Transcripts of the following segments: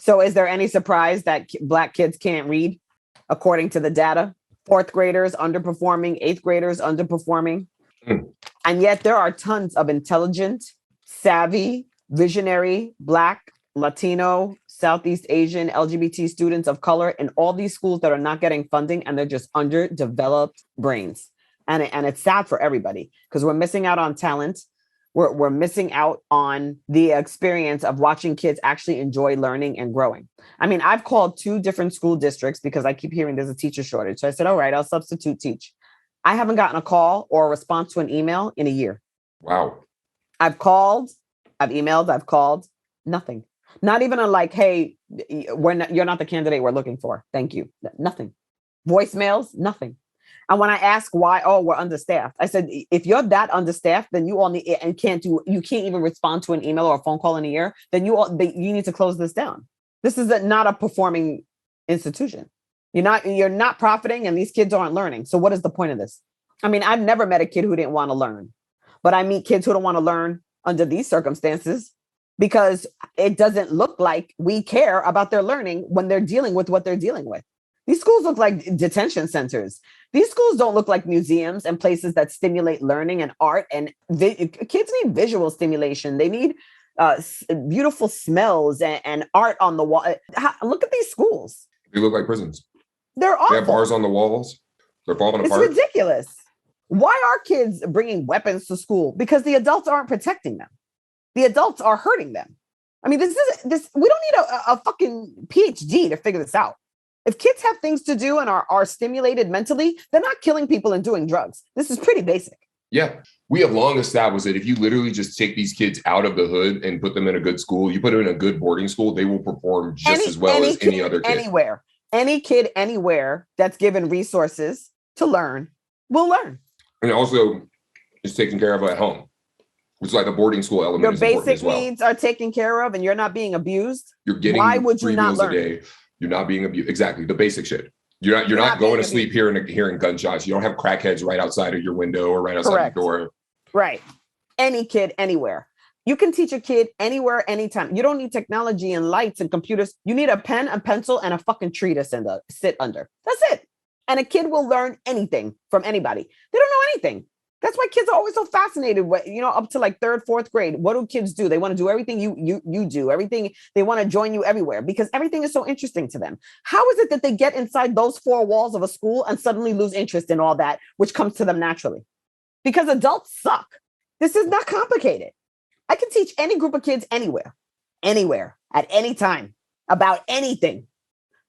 So is there any surprise that Black kids can't read according to the data? Fourth graders underperforming, eighth graders underperforming. And yet there are tons of intelligent, savvy, visionary, Black, Latino, Southeast Asian, LGBT students of color in all these schools that are not getting funding, and they're just underdeveloped brains. And it's sad for everybody because we're missing out on talent. We're missing out on the experience of watching kids actually enjoy learning and growing. I mean, I've called 2 different school districts because I keep hearing there's a teacher shortage. So I said, all right, I'll substitute teach. I haven't gotten a call or a response to an email in a year. Wow. I've called, I've emailed, I've called, nothing. Not even a like, hey, you're not the candidate we're looking for. Thank you. Nothing. Voicemails, nothing. And when I ask why, oh, we're understaffed. I said, if you're that understaffed, then you all need and you can't even respond to an email or a phone call in a year, then you need to close this down. This is not a performing institution. You're not profiting, and these kids aren't learning. So what is the point of this? I mean, I've never met a kid who didn't want to learn, but I meet kids who don't want to learn under these circumstances because it doesn't look like we care about their learning when they're dealing with what they're dealing with. These schools look like detention centers. These schools don't look like museums and places that stimulate learning and art. And kids need visual stimulation. They need beautiful smells and art on the wall. Look at these schools. They look like prisons. They're awful. They have bars on the walls. They're falling apart. It's ridiculous. Why are kids bringing weapons to school? Because the adults aren't protecting them. The adults are hurting them. I mean, this. We don't need a fucking PhD to figure this out. If kids have things to do and are stimulated mentally, they're not killing people and doing drugs. This is pretty basic. Yeah. We have long established that if you literally just take these kids out of the hood and put them in a good school, you put them in a good boarding school, they will perform just as well as any other kid. Anywhere. Any kid anywhere that's given resources to learn will learn. And also is taken care of at home. It's like a boarding school element. Your basic needs are taken care of and you're not being abused. You're getting Why would you 3 not meals learn? a day. You're not being abused. Exactly. The basic shit. You're not going to sleep hearing gunshots. You don't have crackheads right outside of your window or right outside your door. Right. Any kid, anywhere. You can teach a kid anywhere, anytime. You don't need technology and lights and computers. You need a pen, a pencil, and a fucking tree to sit under. That's it. And a kid will learn anything from anybody. They don't know anything. That's why kids are always so fascinated with, up to like 3rd, 4th grade. What do kids do? They want to do everything you do, everything. They want to join you everywhere because everything is so interesting to them. How is it that they get inside those 4 walls of a school and suddenly lose interest in all that, which comes to them naturally? Because adults suck. This is not complicated. I can teach any group of kids anywhere, at any time, about anything.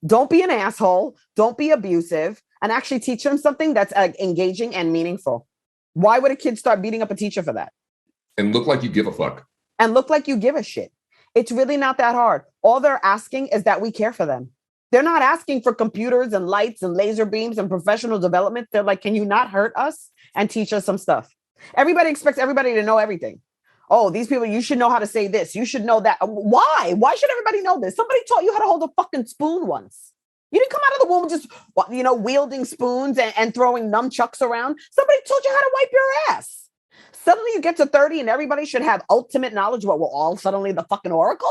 Don't be an asshole. Don't be abusive, and actually teach them something that's engaging and meaningful. Why would a kid start beating up a teacher for that? And look like you give a fuck. And look like you give a shit. It's really not that hard. All they're asking is that we care for them. They're not asking for computers and lights and laser beams and professional development. They're like, can you not hurt us and teach us some stuff? Everybody expects everybody to know everything. Oh, these people, you should know how to say this. You should know that. Why? Why should everybody know this? Somebody taught you how to hold a fucking spoon once. You didn't come out of the womb just, wielding spoons and throwing nunchucks around. Somebody told you how to wipe your ass. Suddenly you get to 30 and everybody should have ultimate knowledge. What, we're all suddenly the fucking oracle?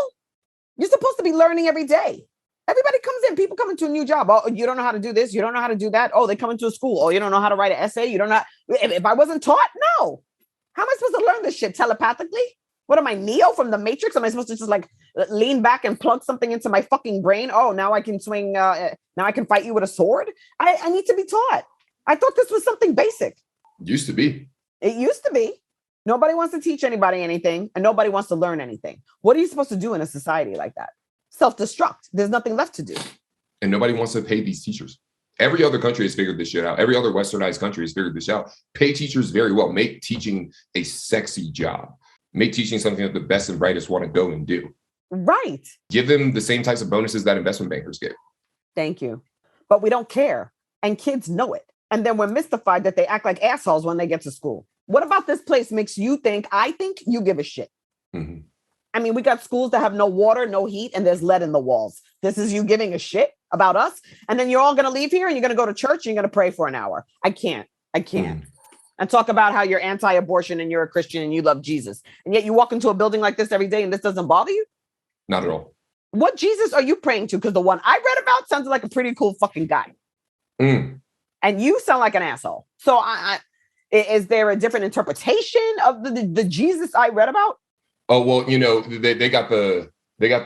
You're supposed to be learning every day. Everybody comes in. People come into a new job. Oh, you don't know how to do this. You don't know how to do that. Oh, they come into a school. Oh, you don't know how to write an essay. You don't know. If I wasn't taught, no. How am I supposed to learn this shit telepathically? What am I, Neo from the Matrix? Am I supposed to just like lean back and plug something into my fucking brain? Oh, now I can swing. Now I can fight you with a sword. I need to be taught. I thought this was something basic. Used to be. It used to be. Nobody wants to teach anybody anything and nobody wants to learn anything. What are you supposed to do in a society like that? Self-destruct. There's nothing left to do. And nobody wants to pay these teachers. Every other country has figured this shit out. Every other westernized country has figured this out. Pay teachers very well. Make teaching a sexy job. Make teaching something that the best and brightest want to go and do. Right. Give them the same types of bonuses that investment bankers get. Thank you. But we don't care. And kids know it. And then we're mystified that they act like assholes when they get to school. What about this place makes you think, I think you give a shit? Mm-hmm. I mean, we got schools that have no water, no heat, and there's lead in the walls. This is you giving a shit about us? And then you're all going to leave here and you're going to go to church and you're going to pray for an hour. I can't. Mm. And talk about how you're anti-abortion and you're a Christian and you love Jesus. And yet you walk into a building like this every day and this doesn't bother you? Not at all. What Jesus are you praying to? Because the one I read about sounds like a pretty cool fucking guy. And you sound like an asshole. So is there a different interpretation of the Jesus I read about? Oh, well, you know, they got the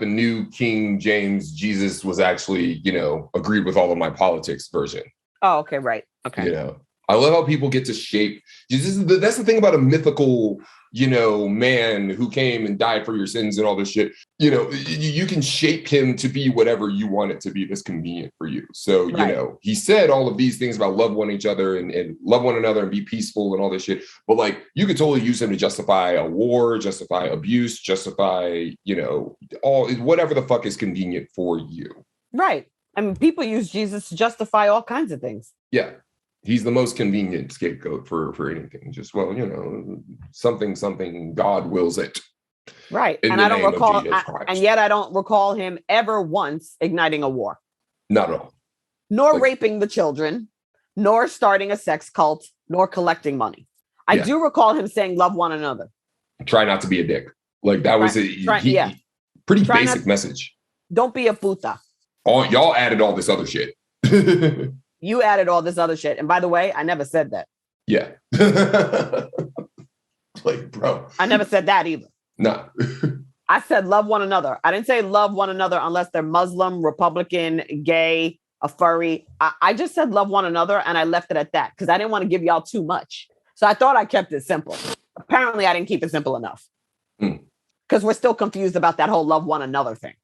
new King James Jesus was actually, you know, agreed with all of my politics version. Oh, okay, right. Okay. You know, I love how people get to shape. That's the thing about a mythical, you know, man who came and died for your sins and all this shit. You know, you can shape him to be whatever you want it to be that's convenient for you. So, you know, he said all of these things about love one each other and love one another and be peaceful and all this shit. But like, you could totally use him to justify a war, justify abuse, justify, you know, all whatever the fuck is convenient for you. Right. I mean, people use Jesus to justify all kinds of things. Yeah. He's the most convenient scapegoat for anything. Just, well, you know, something God wills it. Right. And I don't recall, and yet I don't recall him ever once igniting a war. Not at all. Nor raping the children, nor starting a sex cult, nor collecting money. I do recall him saying, love one another. Try not to be a dick. Like that was pretty basic message. Don't be a puta. Y'all added all this other shit. You added all this other shit. And by the way, I never said that. Yeah. Like, bro. I never said that either. Nah. I said love one another. I didn't say love one another unless they're Muslim, Republican, gay, a furry. I just said love one another and I left it at that because I didn't want to give y'all too much. So I thought I kept it simple. Apparently, I didn't keep it simple enough. Because we're still confused about that whole love one another thing.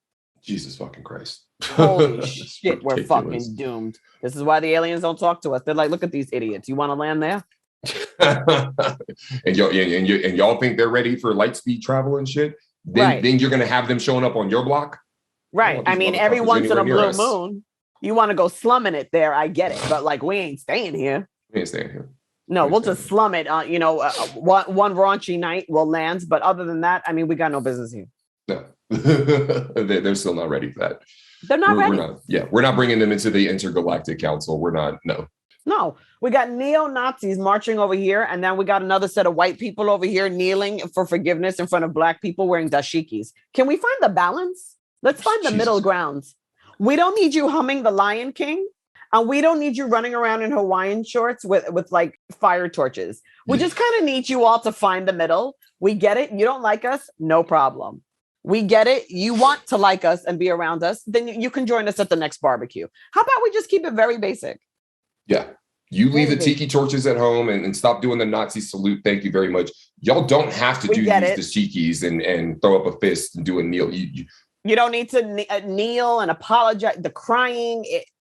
Jesus fucking Christ. Holy shit, we're fucking doomed. This is why the aliens don't talk to us. They're like, look at these idiots. You want to land there? and y'all think they're ready for light speed travel and shit? Then you're gonna have them showing up on your block? Right. I mean, every once in a blue moon, you want to go slumming it there. I get it. But like, we ain't staying here. No, we'll just slum it. You know, one raunchy night we'll land. But other than that, I mean, we got no business here. No. They're still not ready for that. They're not ready. We're not bringing them into the Intergalactic Council. We're not. No, we got neo-Nazis marching over here, and then we got another set of white people over here kneeling for forgiveness in front of black people wearing dashikis. Can we find the balance? Let's find the middle grounds. We don't need you humming the Lion King, and we don't need you running around in Hawaiian shorts with like fire torches. We just kind of need you all to find the middle. We get it. You don't like us? No problem. We get it. You want to like us and be around us, then you can join us at the next barbecue. How about we just keep it very basic? Yeah. You leave the tiki torches at home and stop doing the Nazi salute. Thank you very much. Y'all don't have to use the tikis and throw up a fist and do a kneel. You don't need to kneel and apologize. The crying.